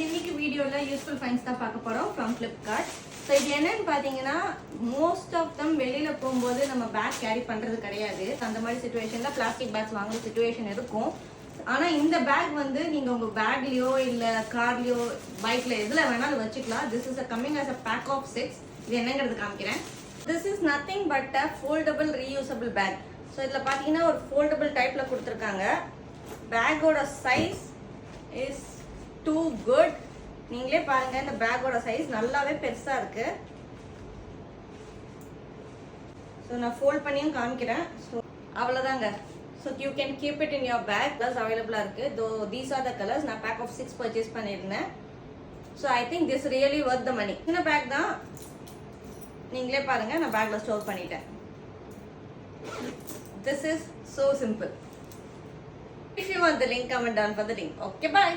இன்னைக்கு வீடியோல useful finds தான் பார்க்க போறோம் from Flipkart. ஸோ இது என்னன்னு பார்த்தீங்கன்னா மோஸ்ட் ஆஃப் தம் வெளியில போகும்போது நம்ம பேக் கேரி பண்றது கிடையாது. அந்த மாதிரி சுச்சுவேஷன்ல பிளாஸ்டிக் பேக்ஸ் வாங்குற சுச்சுவேஷன் இருக்கும். ஆனா இந்த பேக் வந்து நீங்க உங்க பேக்லயோ இல்ல கார்லயோ பைக்ல எதுல வேணாலும் வச்சுக்கலாம். This is coming as a pack of 6. இது என்னங்கிறது காமிக்கிறேன். This is nothing but a foldable reusable bag. So இதில் பார்த்தீங்கன்னா ஒரு ஃபோல்டபுள் டைப்ல கொடுத்துருக்காங்க. பேக்கோட சைஸ் இஸ் டூ குட். நீங்களே பாருங்க, இந்த பேக்கோட சைஸ் நல்லாவே பெருசா இருக்கு. ஸோ நான் ஃபோல்ட் பண்ணியும் காமிக்கிறேன். ஸோ அவ்வளோதாங்க. So you can keep it in your bag. Colours அவைலபிளாக இருக்கு. Though these are the colours. நான் பேக் ஆஃப் 6 பர்ச்சேஸ் பண்ணியிருந்தேன். So I think this really worth the money. சின்ன பேக் தான், நீங்களே பாருங்க. நான் பேக்ல ஸ்டோர் பண்ணிட்டேன். This is so simple. If you want the link, comment down for the link. Okay, bye.